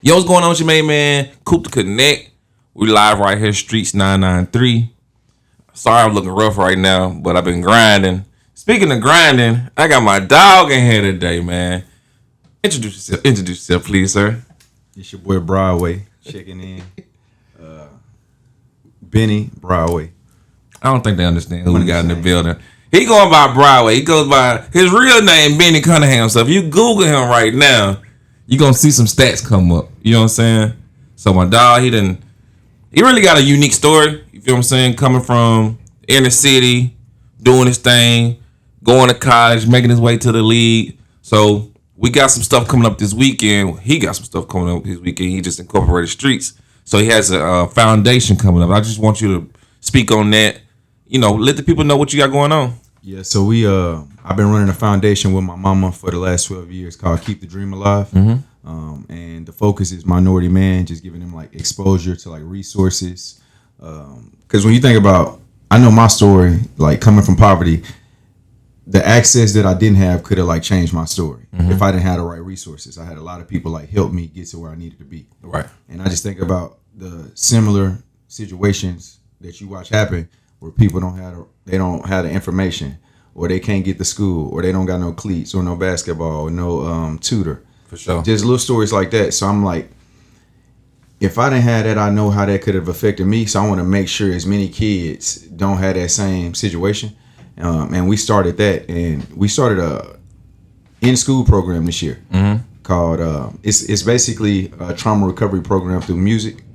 Yo, what's going on with your main man? Coop to Connect. We live right here, Streetz 993. Sorry I'm looking rough right now, but I've been grinding. Speaking of grinding, I got my dog in here today, man. Introduce yourself, please, sir. It's your boy Broadway checking in. Benny Broadway. I don't think they understand who we got in the building. He going by Broadway. He goes by his real name, Benny Cunningham. So if you Google him right now, you're going to see some stats come up. You know what I'm saying? So my dog, he really got a unique story. You feel what I'm saying? Coming from inner city, doing his thing, going to college, making his way to the league. So we got some stuff coming up this weekend. He got some stuff coming up this weekend. He just incorporated Streetz. So he has a foundation coming up. I just want you to speak on that. You know, let the people know what you got going on. Yeah, so I've been running a foundation with my mama for the last 12 years called Keep the Dream Alive. And the focus is minority man, just giving them like exposure to like resources. Because when you think about, I know my story, like coming from poverty, the access that I didn't have could have like changed my story if I didn't have the right resources. I had a lot of people like help me get to where I needed to be. Right. And I just think about the similar situations that you watch happen where people don't have the information, or they can't get to school, or they don't got no cleats or no basketball or no tutor. For sure. Just little stories like that. So I'm like, if I didn't have that, I know how that could have affected me. So I want to make sure as many kids don't have that same situation. And we started that, and we started a in-school program this year called it's basically a trauma recovery program through music.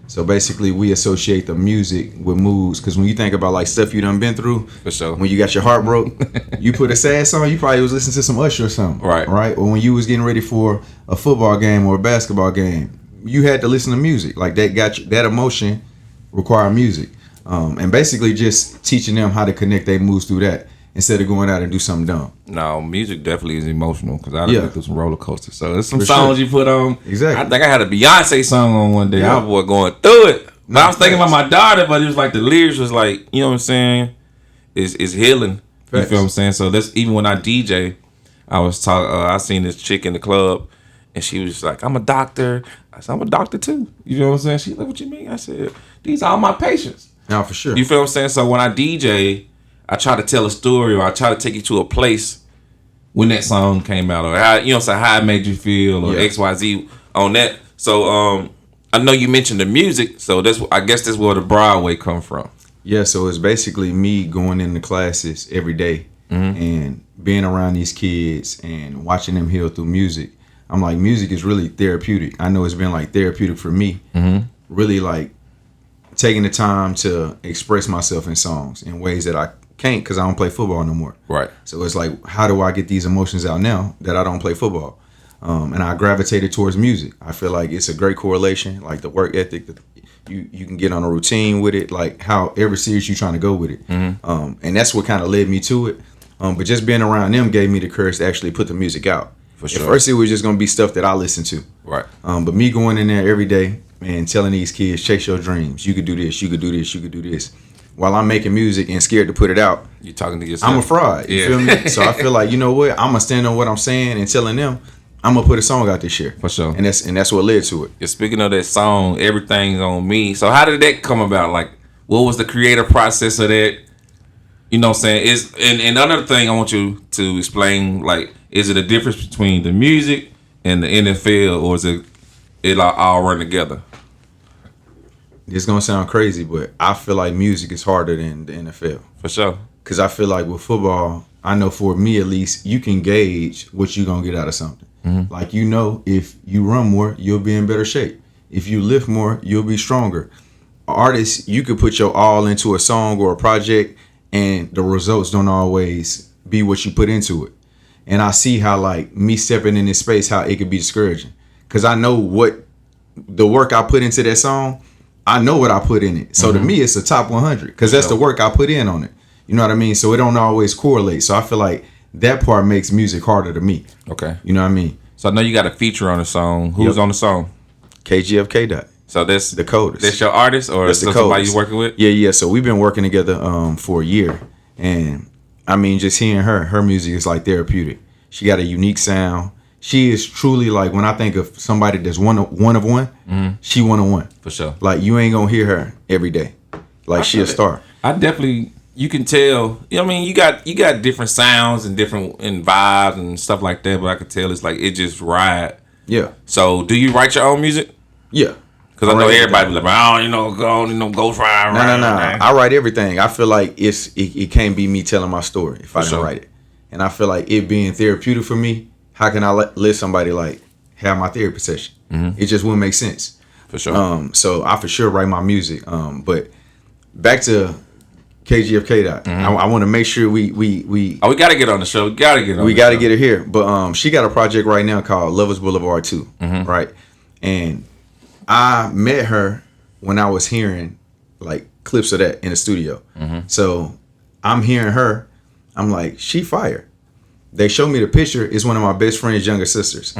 So basically, we associate the music with moods, because when you think about like stuff you done been through, For sure. when you got your heart broke, you put a sad song, you probably was listening to some Usher or something, right? Or when you was getting ready for a football game or a basketball game, you had to listen to music. Like that got you, that emotion required music, and basically just teaching them how to connect their moods through that instead of going out and do something dumb. No, music definitely is emotional, because I been through some roller coasters. So there's some For songs sure. you put on. Exactly. I think I had a Beyonce song on one day. Yeah. I was going through it. But I was thinking about my daughter, but it was like the lyrics was like, you know what I'm saying? It's healing. You Facts. feel what I'm saying? So that's even when I DJ, I was talking. I seen this chick in the club, and she was like, "I'm a doctor." I said, "I'm a doctor too." You know what I'm saying? She like, "What you mean?" I said, "These are all my patients." Now for sure. You feel what I'm saying? So when I DJ, I try to tell a story, or I try to take you to a place when that song came out, or how, you know what I'm saying, how it made you feel, or XYZ on that. So I know you mentioned the music, so I guess that's where the Broadway come from. Yeah, so it's basically me going into classes every day and being around these kids and watching them heal through music. I'm like, music is really therapeutic. I know it's been like therapeutic for me. Really like taking the time to express myself in songs in ways that I can't, because I don't play football no more. Right. So it's like, how do I get these emotions out now that I don't play football? And I gravitated towards music. I feel like it's a great correlation, like the work ethic, you can get on a routine with it, like how every serious you trying to go with it. And that's what kind of led me to it. But just being around them gave me the courage to actually put the music out. For sure. At first it was just going to be stuff that I listened to. Right. But me going in there every day and telling these kids, chase your dreams. You could do this, you could do this, you could do this. While I'm making music and scared to put it out, You talking to yourself. I'm a fraud. You feel me? So I feel like, you know what? I'm gonna stand on what I'm saying and telling them I'm gonna put a song out this year. For sure. And that's what led to it. Yeah, speaking of that song, Everything's on Me. So how did that come about? Like, what was the creative process of that? You know what I'm saying? And another thing I want you to explain, like, is it a difference between the music and the NFL, or is it all run together? It's gonna sound crazy, but I feel like music is harder than the NFL. For sure. Cause I feel like with football, I know for me at least, you can gauge what you're gonna get out of something. Like, you know, if you run more, you'll be in better shape. If you lift more, you'll be stronger. Artists, you could put your all into a song or a project, and the results don't always be what you put into it. And I see how, like, me stepping in this space, how it could be discouraging. Cause I know what the work I put into that song, I know what I put in it. So to me, it's a top 100, because that's the work I put in on it. You know what I mean? So it don't always correlate. So I feel like that part makes music harder to me. Okay. You know what I mean? So I know you got a feature on the song. Who's on the song? KGFK dot. So that's The Coders. That's your artist, or That's is the somebody Coders. you working with? Yeah. So we've been working together for a year. And I mean, just hearing her music is like therapeutic. She got a unique sound. she is truly like, when I think of somebody that's one of one, she one of one. For sure. Like, you ain't gonna hear her every day. Like, she a star. I definitely, you can tell. You know what I mean? You got different sounds and different vibes and stuff like that, but I could tell it's like it just ride. Yeah. So, do you write your own music? Yeah. Because I know everybody be like, I don't Ghost Ride. No. I write everything. I feel like it can't be me telling my story if I didn't write it. And I feel like it being therapeutic for me, how can I let somebody like have my therapy session? It just wouldn't make sense. For sure. So I for sure write my music. But back to KGFK. I want to make sure we gotta get on the show. We gotta get her here. But she got a project right now called Lovers Boulevard 2. Right. And I met her when I was hearing like clips of that in the studio. So I'm hearing her. I'm like, she fire. They showed me the picture. It's one of my best friend's younger sisters.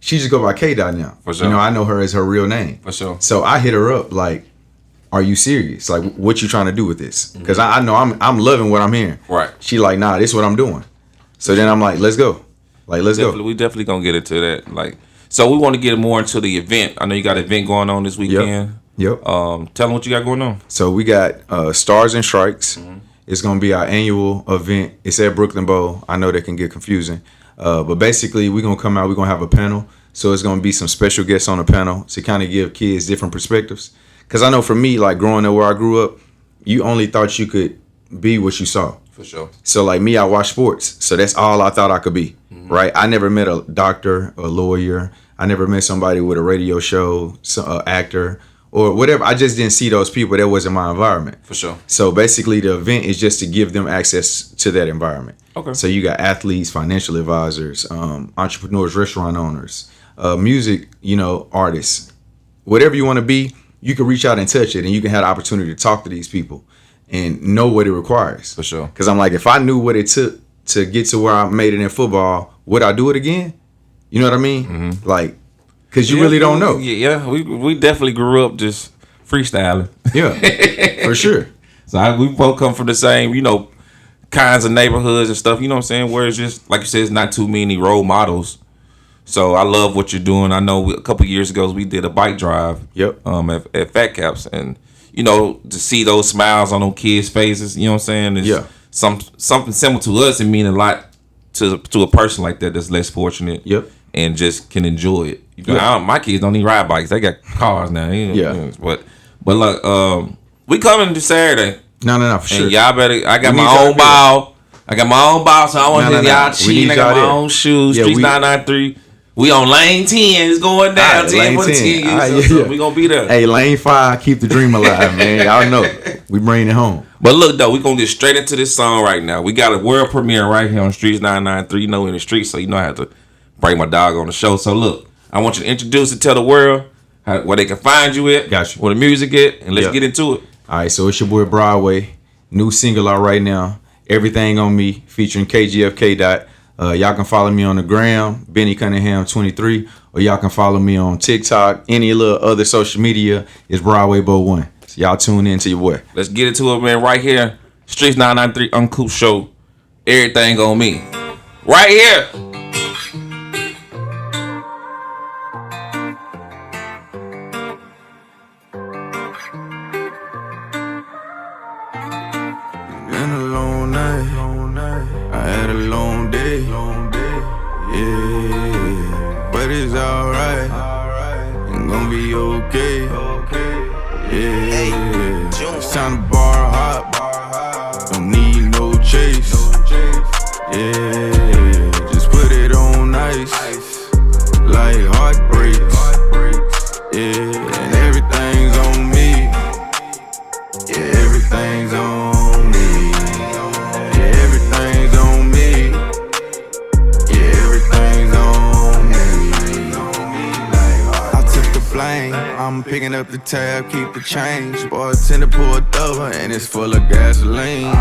She just go by K-Dot now. For sure. You know, I know her as her real name. For sure. So I hit her up like, are you serious? Like, what you trying to do with this? Because I know I'm loving what I'm hearing. Right. She like, nah, this is what I'm doing. So then I'm like, let's go. Like, let's go. We definitely gonna get into that. Like, so we want to get more into the event. I know you got an event going on this weekend. Yep. Tell them what you got going on. So we got Stars and Strikes. It's gonna be our annual event. It's at Brooklyn Bowl. I know that can get confusing, but basically we're gonna come out. We're gonna have a panel. So it's gonna be some special guests on the panel to kind of give kids different perspectives. Because I know for me, like growing up where I grew up, you only thought you could be what you saw. For sure. So like me, I watch sports. So that's all I thought I could be. Right. I never met a doctor, a lawyer. I never met somebody with a radio show, actor, or whatever. I just didn't see those people. That wasn't my environment. For sure. So basically the event is just to give them access to that environment. Okay. So you got athletes, financial advisors, entrepreneurs, restaurant owners, music, artists. Whatever you want to be, you can reach out and touch it, and you can have the opportunity to talk to these people and know what it requires. For sure. Because I'm like, if I knew what it took to get to where I made it in football, would I do it again? You know what I mean? Like, because you really don't know. Yeah, we definitely grew up just freestyling. Yeah, for sure. So we both come from the same, kinds of neighborhoods and stuff. You know what I'm saying? Where it's just, like you said, it's not too many role models. So I love what you're doing. I know a couple years ago we did a bike drive. Yep. At Fat Caps, and to see those smiles on those kids' faces. You know what I'm saying? It's something similar to us. It mean a lot to a person like that that's less fortunate. Yep. And just can enjoy it. My kids don't even ride bikes; they got cars now. But look, we coming this Saturday. No, for sure. And y'all better. I got my own ball. So I want to y'all cheating. I got my own shoes. Streetz 993. We on lane 10. It's going down. Right, 10 for 10. So we gonna be there. Hey, lane 5, keep the dream alive, man. Y'all know we bring it home. But look though, we gonna get straight into this song right now. We got a world premiere right here on Streetz 993. In the streets, so I have to bring my dog on the show. So look, I want you to introduce it, tell the world where they can find you at, Got you. where the music at, and let's get into it. All right, so it's your boy Broadway. New single out right now. Everything on Me, featuring KGFK. Y'all can follow me on the gram, Benny Cunningham 23, or y'all can follow me on TikTok, any little other social media. It's Broadway Bo 1. So y'all tune in to your boy. Let's get into it, man. Right here, Streetz 993 on Coop Show. Everything on Me. Right here. Been a long night. I had a long day. Yeah, but it's alright. It's gonna be okay. Yeah, it's time to bar hop. Don't need no chase. Yeah, just put it on ice. Like heartbreaks. Yeah, and everything's on me. Yeah, everything's on me. Yeah, everything's on me. Yeah, everything's on me. I took the flame, I'm picking up the tab, keep the change. Bartender pulled over and it's full of gasoline.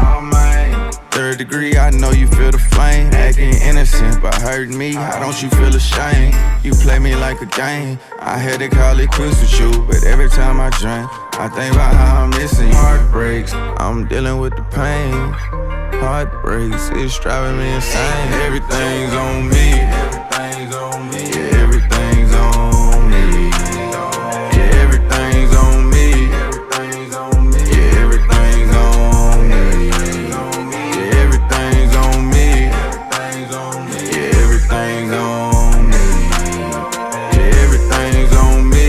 Third degree, I know you feel the flame. Acting innocent, but hurting me, how don't you feel ashamed? You play me like a game. I had to call it quits with you, but every time I drink, I think about how I'm missing you. Heartbreaks, I'm dealing with the pain. Heartbreaks, it's driving me insane. Everything's on me. Everything's on Yeah, everything's on me. Yeah, everything's on me. Yeah, everything's on me. Yeah, everything's on me. Yeah, everything's on me. Yeah, everything's on me.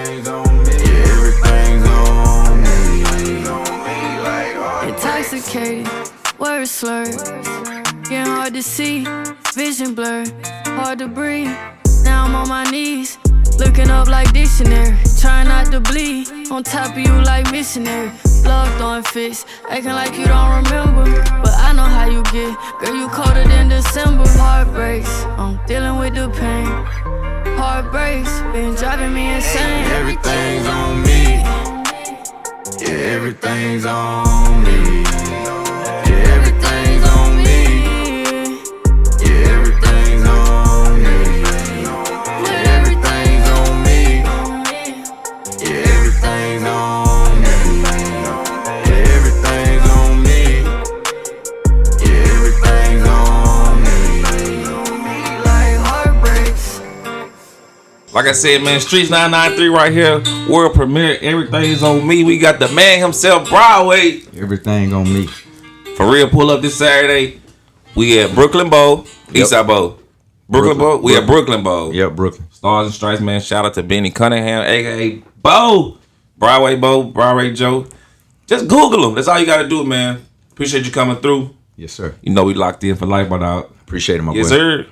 Yeah, everything's on me. Intoxicated, words slurred, getting hard to see, vision blurred, hard to breathe. Now I'm on my knees, looking up like dictionary, trying not to bleed. On top of you like missionary, love throwing fits, acting like you don't remember. But I know how you get, girl, you colder than December. Heartbreaks, I'm dealing with the pain. Heartbreaks, been driving me insane. Everything's on me. Yeah, everything's on me. Yeah, everything's on me. Yeah, everything's on me. Yeah, everything's on me. Yeah, everything's on me. Yeah, everything's on me. Yeah, everything's on me. Like heartbreaks. Like I said, man, Streetz 993 right here. World premiere. Everything's on me. We got the man himself, Broadway. Everything on me. For real, pull up this Saturday. We at Brooklyn Bowl. Eastside Bowl. Brooklyn Bowl? We at Brooklyn Bowl. Yep, Brooklyn. Stars and Stripes, man. Shout out to Benny Cunningham, a.k.a. Bo. Broadway Bo. Broadway Joe. Just Google him. That's all you got to do, man. Appreciate you coming through. Yes, sir. You know we locked in for life, my dog. Appreciate it, my boy. Yes, sir.